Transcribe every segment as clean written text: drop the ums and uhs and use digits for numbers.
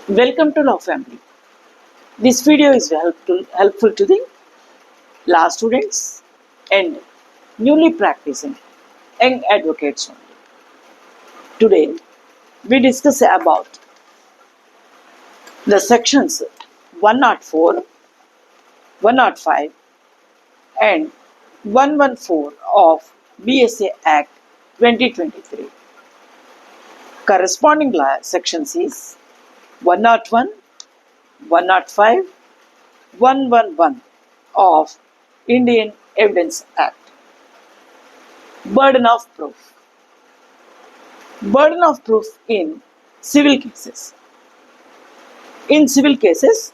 Welcome to Law Family. This video is helpful to the law students and newly practicing young advocates only. Today, we discuss about the sections 104, 105 and 114 of BSA Act 2023. Corresponding law sections is 101, 105, 111 of Indian Evidence Act. Burden of proof. Burden of proof in civil cases. In civil cases,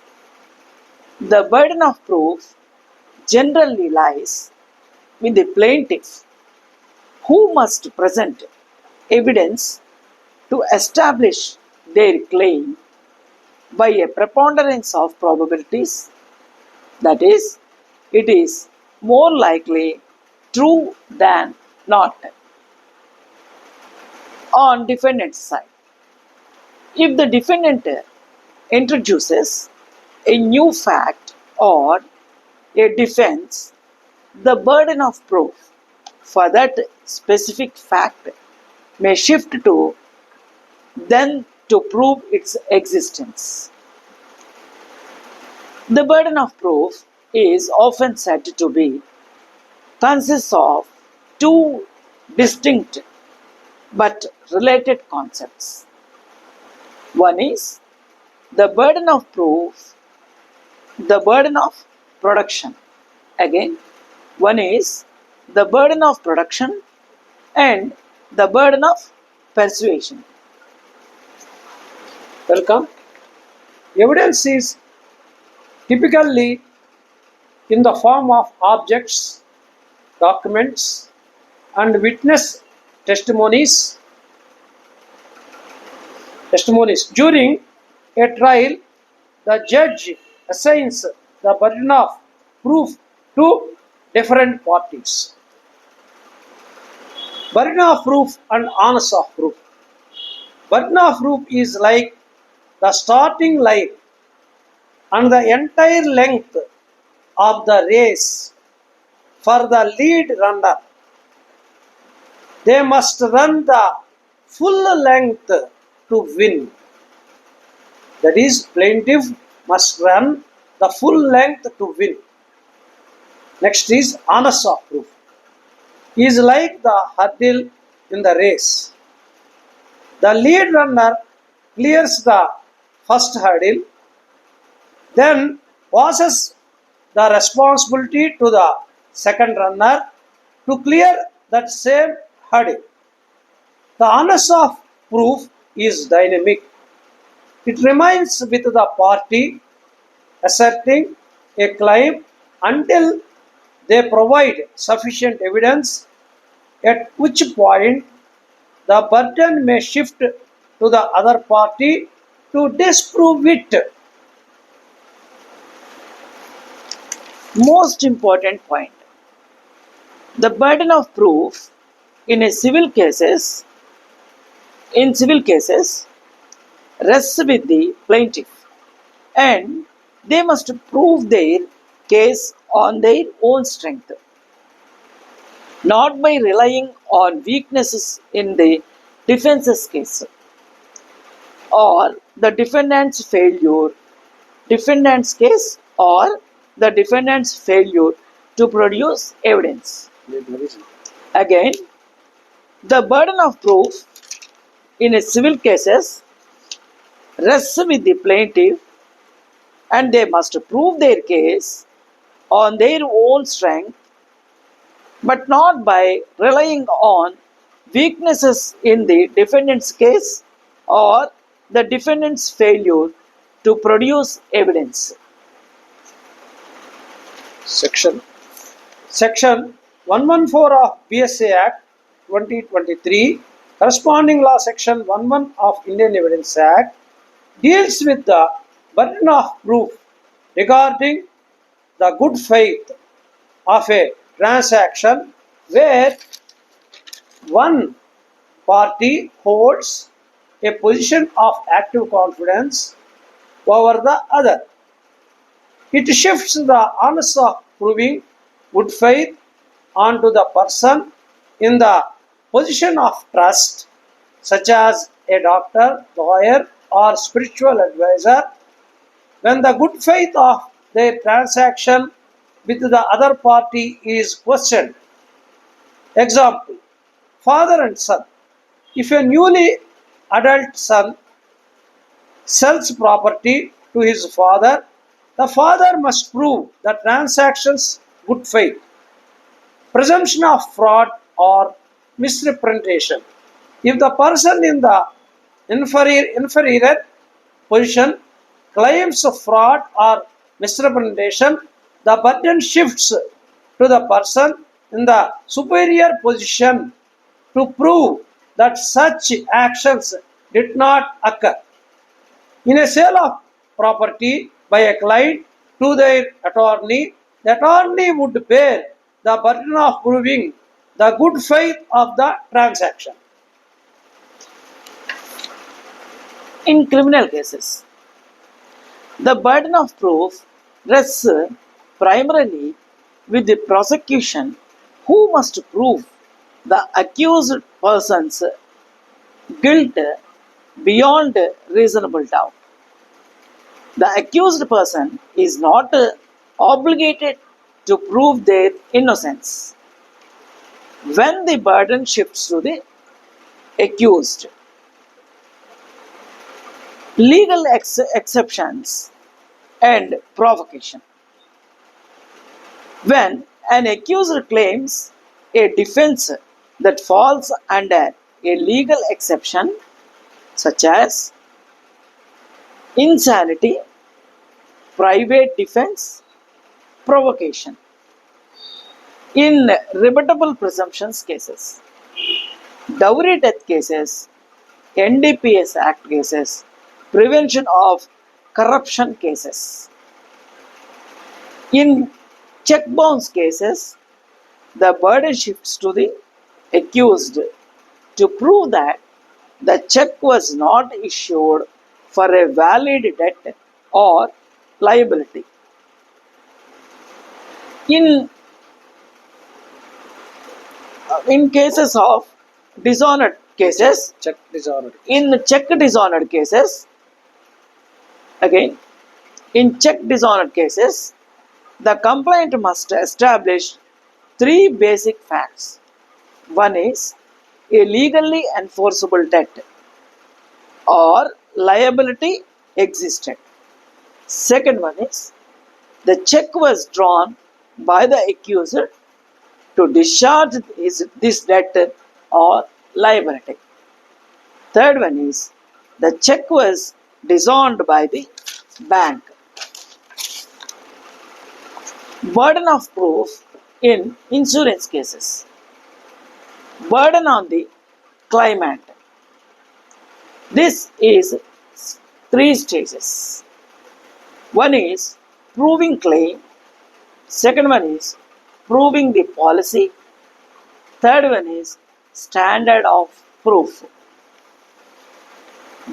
the burden of proof generally lies with the plaintiff, who must present evidence to establish their claim by a preponderance of probabilities, that is, it is more likely true than not. On defendant's side, if the defendant introduces a new fact or a defense, the burden of proof for that specific fact may shift to then to prove its existence. The burden of proof is often said to be consists of two distinct but related concepts. One is the burden of proof, the burden of production. Again, one is the burden of production and the burden of persuasion. Welcome. Evidence is typically in the form of objects, documents, and witness testimonies. During a trial, the judge assigns the burden of proof to different parties. Burden of proof and onus of proof. Burden of proof is like the starting line and the entire length of the race for the lead runner. They must run the full length to win. That is, plaintiff must run the full length to win. Next is onus of proof. Is like the hurdle in the race. The lead runner clears the first hurdle, then passes the responsibility to the second runner to clear that same hurdle. The onus of proof is dynamic. It remains with the party asserting a claim until they provide sufficient evidence, at which point the burden may shift to the other party to disprove it. Most important point. The burden of proof in civil cases rests with the plaintiff, and they must prove their case on their own strength, not by relying on weaknesses in the defense's case or the defendant's case or the defendant's failure to produce evidence. Again, the burden of proof in civil cases rests with the plaintiff, and they must prove their case on their own strength, but not by relying on weaknesses in the defendant's case or the defendant's failure to produce evidence. Section 114 of BSA Act 2023, corresponding law section 11 of Indian Evidence Act, deals with the burden of proof regarding the good faith of a transaction where one party holds a position of active confidence over the other. It shifts the onus of proving good faith onto the person in the position of trust, such as a doctor, lawyer, or spiritual advisor, when the good faith of their transaction with the other party is questioned. Example: father and son. If a newly adult son sells property to his father, the father must prove the transaction's good faith, presumption of fraud or misrepresentation. If the person in the inferior position claims of fraud or misrepresentation, the burden shifts to the person in the superior position to prove that such actions did not occur. In a sale of property by a client to their attorney, the attorney would bear the burden of proving the good faith of the transaction. In criminal cases, the burden of proof rests primarily with the prosecution, who must prove the accused person's guilt beyond reasonable doubt. The accused person is not obligated to prove their innocence. When the burden shifts to the accused, legal exceptions and provocation. When an accuser claims a defense that falls under a legal exception, such as insanity, private defense, provocation. In rebuttable presumptions cases, dowry death cases, NDPS Act cases, prevention of corruption cases. In check bounce cases, the burden shifts to the accused to prove that the check was not issued for a valid debt or liability. In cases of dishonored cases, Check dishonored. in check dishonored cases, again, in check dishonored cases, the complaint must establish three basic facts. One is a legally enforceable debt or liability existed. Second one is the check was drawn by the accuser to discharge this debt or liability. Third one is the check was disowned by the bank. Burden of proof in insurance cases. Burden on the claimant. This is three stages. One is proving claim. Second one is proving the policy. Third one is standard of proof.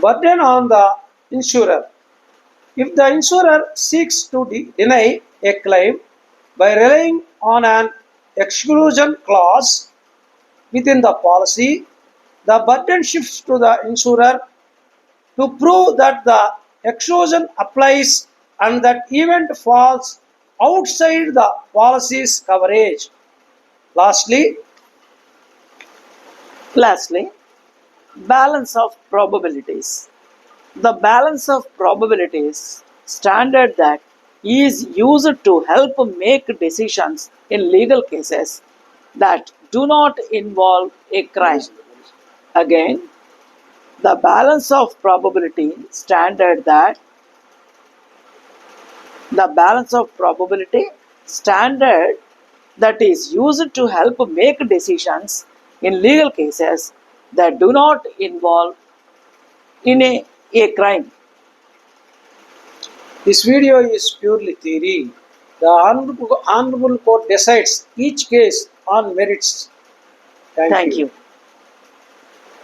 Burden on the insurer. If the insurer seeks to deny a claim by relying on an exclusion clause within the policy, the burden shifts to the insurer to prove that the exclusion applies and that event falls outside the policy's coverage. Lastly, balance of probabilities. The balance of probabilities standard that is used to help make decisions in legal cases that do not involve a crime. Again, the balance of probability standard that is used to help make decisions in legal cases that do not involve in a crime. this video is purely theory. The Honorable Court decides each case on merits. Thank Thank you. you.